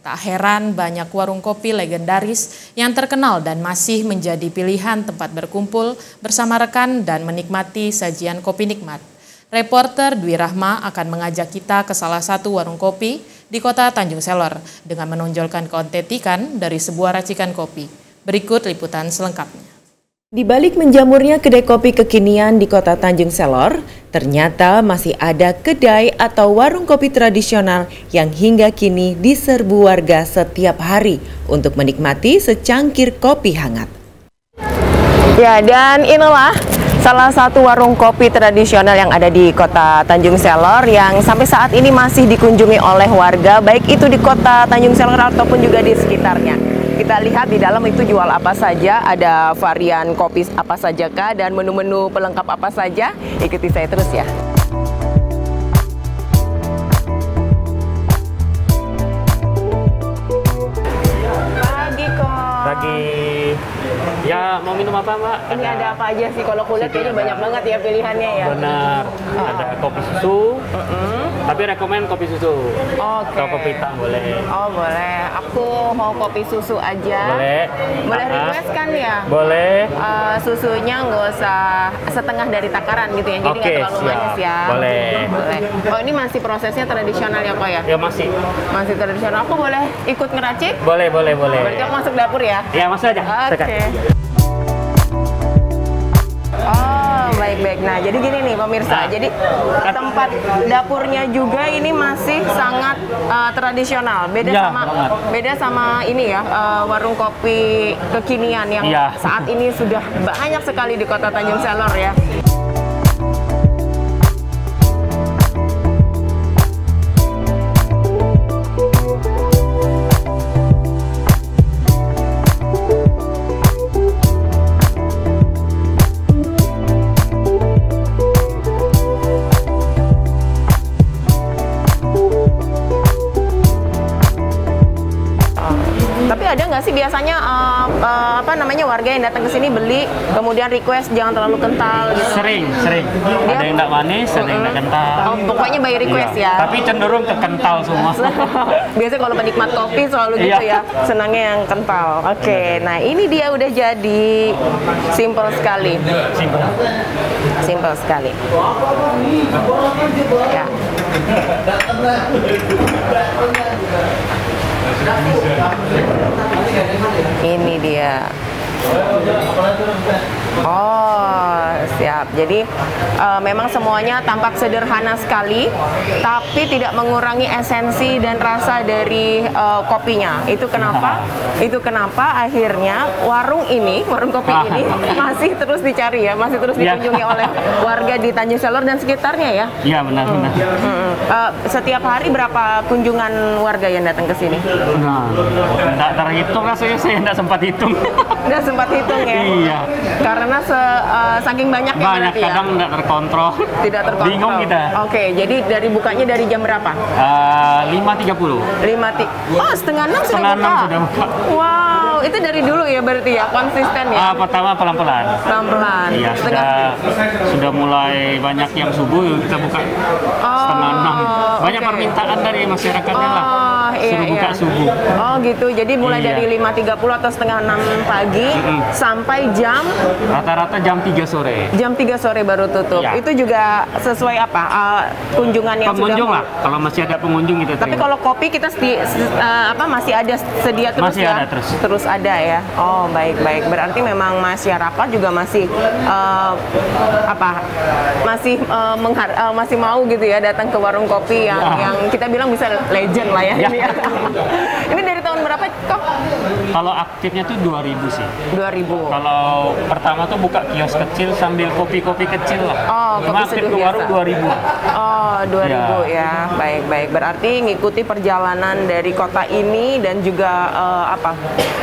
Tak heran banyak warung kopi legendaris yang terkenal dan masih menjadi pilihan tempat berkumpul bersama rekan dan menikmati sajian kopi nikmat. Reporter Dwi Rahma akan mengajak kita ke salah satu warung kopi di kota Tanjung Selor dengan menonjolkan keotentikan dari sebuah racikan kopi. Berikut liputan selengkapnya. Di balik menjamurnya kedai kopi kekinian di kota Tanjung Selor, ternyata masih ada kedai atau warung kopi tradisional yang hingga kini diserbu warga setiap hari untuk menikmati secangkir kopi hangat. Ya, dan inilah salah satu warung kopi tradisional yang ada di kota Tanjung Selor yang sampai saat ini masih dikunjungi oleh warga, baik itu di kota Tanjung Selor ataupun juga di sekitarnya. Kita lihat di dalam itu jual apa saja, ada varian kopi apa saja kah, dan menu-menu pelengkap apa saja. Ikuti saya terus ya. Pagi kok. Pagi. Ya, mau minum apa, Mbak? Ini ada apa aja sih? Kalau kulit kayaknya banyak banget ya pilihannya ya. Benar. Ada kopi susu. Tapi rekomen kopi susu. Oke. Kalau kopi hitam boleh. Oh, boleh. Aku mau kopi susu aja. Boleh. Boleh request kan ya? Boleh. Susunya nggak usah setengah dari takaran gitu ya, jadi nggak terlalu manis ya. Boleh. Boleh. Oh, ini masih prosesnya tradisional ya kok ya? Ya masih. Masih tradisional. Aku boleh ikut ngeracik? Boleh. Berarti aku masuk dapur ya? Ya, masuk aja. Oke. Oh, baik-baik. Nah, jadi gini nih pemirsa. Jadi tempat dapurnya juga ini masih sangat tradisional. Beda sama ini ya, warung kopi kekinian yang saat ini sudah banyak sekali di kota Tanjung Selor ya. Tapi ada nggak sih biasanya warga yang datang ke sini beli kemudian request jangan terlalu kental gitu? Sering. Ada yang nggak manis, ada yang nggak kental. Oh, pokoknya by request ya. Tapi cenderung ke kental semua. Biasanya kalau penikmat kopi selalu gitu ya, senangnya yang kental. Oke, nah ini dia udah jadi. Simple sekali. Simple sekali. Ya. Ini dia. Oh, siap. Jadi memang semuanya tampak sederhana sekali, tapi tidak mengurangi esensi dan rasa dari kopinya. Itu kenapa akhirnya warung kopi ini masih terus dicari ya, masih terus dikunjungi oleh warga di Tanjung Selor dan sekitarnya ya. Iya, benar. Setiap hari berapa kunjungan warga yang datang ke sini? Nah, nggak terhitung rasanya, saya nggak sempat hitung. Nggak sempat hitung ya? Iya. Karena saking banyaknya banyak, berarti ya? Kadang nggak terkontrol. Tidak terkontrol. Bingung kita. Oke, jadi bukanya dari jam berapa? 5.30. Oh, setengah 6 sudah buka? Wow, itu dari dulu ya berarti ya? Konsisten ya? Pertama pelan-pelan. Iya, sudah mulai banyak yang subuh, kita buka setengah 6. Banyak permintaan dari masyarakatnya lah. Suruh buka subuh. Oh gitu, jadi mulai dari 5.30 atau setengah 6 pagi sampai jam? Rata-rata jam 3 sore. Jam 3 sore baru tutup. Ya. Itu juga sesuai apa? Kunjungan yang pengunjung lah, kalau masih ada pengunjung kita terima. Tapi kalau kopi kita masih ada sedia terus masih ya? Ada terus. Terus ada ya? Oh baik-baik, berarti memang masyarakat juga masih masih mau gitu ya datang ke warung kopi yang kita bilang bisa legend lah ya. Ini dari tahun berapa kok? Kalau aktifnya tuh 2000 sih. 2000. Kalau pertama tuh buka kios kecil sambil kopi-kopi kecil lah. Oh, cuma aktif ke warung 2000. Oh, 2000 ya. Baik-baik. Berarti ngikuti perjalanan dari kota ini dan juga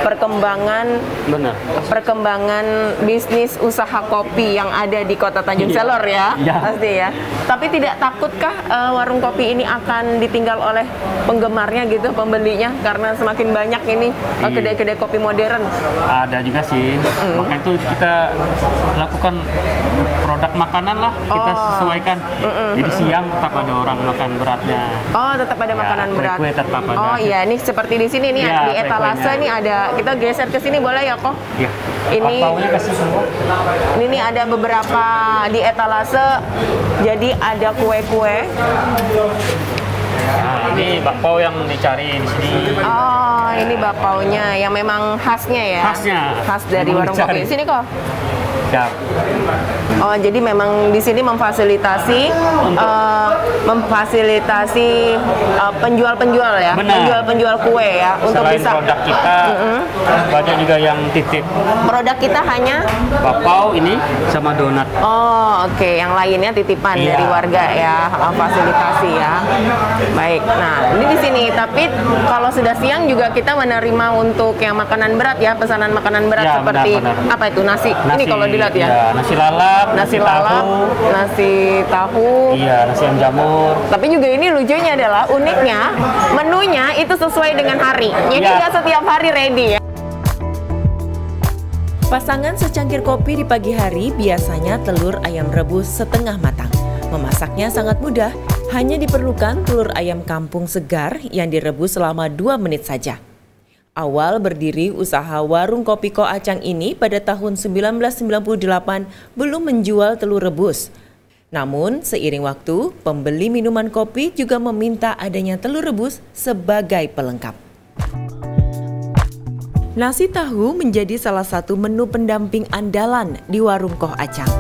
perkembangan bisnis usaha kopi yang ada di kota Tanjung Selor ya. Pasti ya. Tapi tidak takutkah warung kopi ini akan ditinggal oleh penggemarnya gitu, pembelinya, karena semakin banyak ini kedai-kedai kopi modern? Ada juga sih. Makanya itu kita lakukan produk makanan lah kita sesuaikan. Jadi siang tetap ada orang makan beratnya. Oh, tetap ada makanan berat. Kue tetap ada. Oh iya, ini seperti di sini nih Ya, di etalase nih ada. Kita geser ke sini boleh ya kok? Iya. Ini Bapaunya kasih semua. ini nih ada beberapa di etalase. Jadi ada kue-kue. Nah, ini bakpao yang dicari di sini. Oh, ini bapaunya yang memang khasnya ya? Khasnya. Khas dari Memang warung dicari. kopi. Sini kok. Siap. Oh, jadi memang di sini memfasilitasi penjual-penjual ya, Benar. penjual-penjual kue ya untuk Selain bisa. produk kita, banyak juga yang titip. Produk kita hanya. Bakpao ini sama donat. Oh, oke. Yang lainnya titipan Iya. dari warga ya, fasilitasi ya. Baik. Nah, ini di sini. Tapi kalau sudah siang juga kita menerima untuk yang makanan berat ya, pesanan makanan berat Ya, seperti benar. apa itu nasi. Ini kalau dilihat ya. Nasi lalap, Nasi lalap, tahu. nasi tahu. Iya, nasi ayam jamur. Tapi juga ini lucunya adalah uniknya menunya itu sesuai dengan hari. Jadi Ya. nggak setiap hari ready ya. Pasangan secangkir kopi di pagi hari biasanya telur ayam rebus setengah matang. Memasaknya sangat mudah, hanya diperlukan telur ayam kampung segar yang direbus selama 2 menit saja. Awal berdiri usaha warung kopi Ko Acang ini pada tahun 1998 belum menjual telur rebus. Namun seiring waktu, pembeli minuman kopi juga meminta adanya telur rebus sebagai pelengkap. Nasi tahu menjadi salah satu menu pendamping andalan di warung Ko Acang.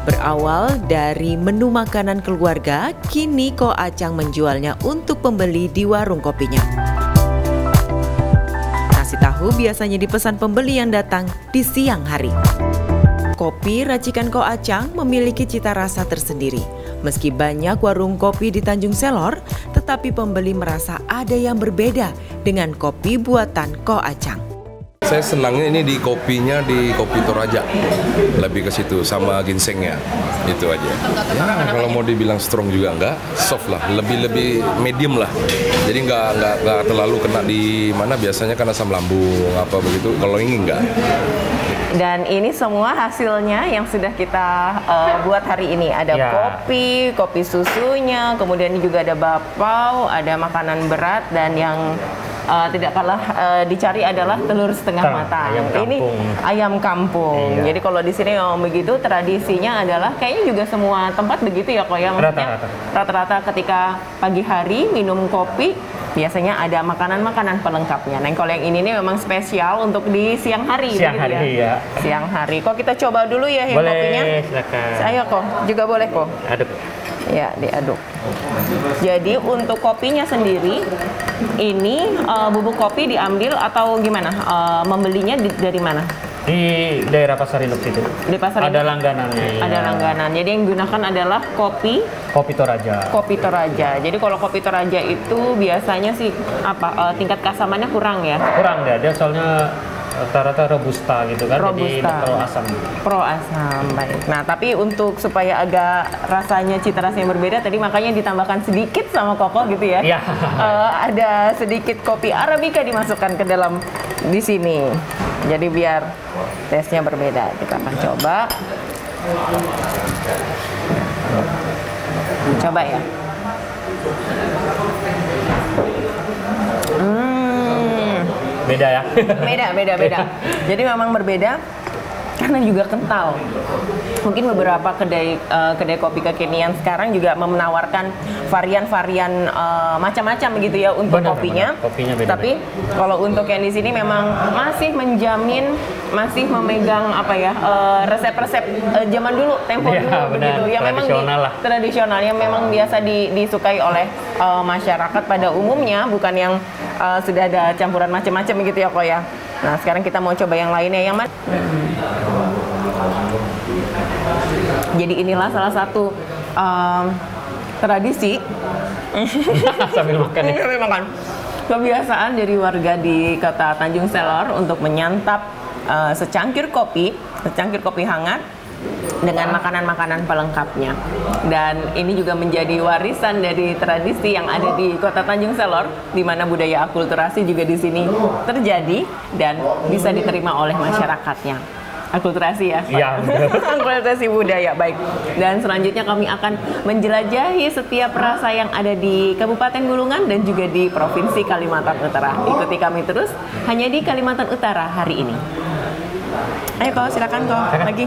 Berawal dari menu makanan keluarga, kini Ko Acang menjualnya untuk pembeli di warung kopinya. Nasi tahu biasanya dipesan pembeli yang datang di siang hari. Kopi racikan Ko Acang memiliki cita rasa tersendiri. Meski banyak warung kopi di Tanjung Selor, tetapi pembeli merasa ada yang berbeda dengan kopi buatan Ko Acang. Saya senangnya ini di kopinya di Kopi Toraja, lebih ke situ sama ginsengnya, itu aja. Ya, kalau mau dibilang strong juga enggak, soft lah, lebih medium lah. Jadi enggak terlalu kena di mana biasanya kan asam lambung apa begitu. Kalau ini enggak. Dan ini semua hasilnya yang sudah kita buat hari ini. Ada Ya. kopi susunya, kemudian juga ada bakpao, ada makanan berat, dan yang tidak kalah dicari adalah telur setengah matang. Ayam Ini kampung. ayam kampung. Iya. Jadi kalau di sini memang begitu, tradisinya adalah kayaknya juga semua tempat begitu ya kok ya. Maksudnya rata-rata ketika pagi hari minum kopi biasanya ada makanan-makanan pelengkapnya. Nah, kalau yang ini nih memang spesial untuk di siang hari. Siang begitu hari, ya. Siang hari. Kok kita coba dulu ya yang Boleh, kopinya? silakan. Ayo kok, juga boleh kok. Aduk. Ya, diaduk. Jadi untuk kopinya sendiri, ini bubuk kopi diambil atau gimana? Membelinya dari mana? Di daerah Pasar Induk itu. Di pasar Ada ini? langganannya. Ada iya. langganan. Jadi yang digunakan adalah kopi Toraja. Kopi Toraja. Jadi kalau kopi Toraja itu biasanya sih apa tingkat keasamannya kurang ya? Kurang deh, dia soalnya rata-rata robusta gitu kan, jadi Robusta. pro asam. Pro asam, baik. Nah, tapi untuk supaya agak rasanya cita rasa yang berbeda, tadi makanya ditambahkan sedikit sama Koko gitu ya. Iya. Ada sedikit kopi Arabica dimasukkan ke dalam di sini. Jadi biar tesnya berbeda. Kita akan coba. Coba ya. Beda ya. Beda. Jadi memang berbeda karena juga kental. Mungkin beberapa kedai kopi kekinian sekarang juga menawarkan varian-varian macam-macam begitu ya untuk Benar, kopinya. benar. Kopinya beda-beda. Tapi kalau untuk yang di sini memang masih menjamin, masih memegang apa ya resep-resep zaman dulu, tempo Iya, dulu benar. begitu. Yang memang Tradisional lah. tradisional yang memang biasa disukai oleh masyarakat pada umumnya, bukan yang sudah ada campuran macam-macam begitu ya kok ya. Nah, sekarang kita mau coba yang lainnya, yang mana? Jadi inilah salah satu tradisi Sambil makan ya. sambil makan, kebiasaan dari warga di Kota Tanjung Selor untuk menyantap secangkir kopi hangat dengan makanan-makanan pelengkapnya. Dan ini juga menjadi warisan dari tradisi yang ada di Kota Tanjung Selor, di mana budaya akulturasi juga di sini terjadi dan bisa diterima oleh masyarakatnya. Akulturasi ya? Iya. Akulturasi budaya, baik. Dan selanjutnya kami akan menjelajahi setiap rasa yang ada di Kabupaten Bulungan dan juga di Provinsi Kalimantan Utara. Ikuti kami terus hanya di Kalimantan Utara hari ini. Ayo kau, silakan kau lagi.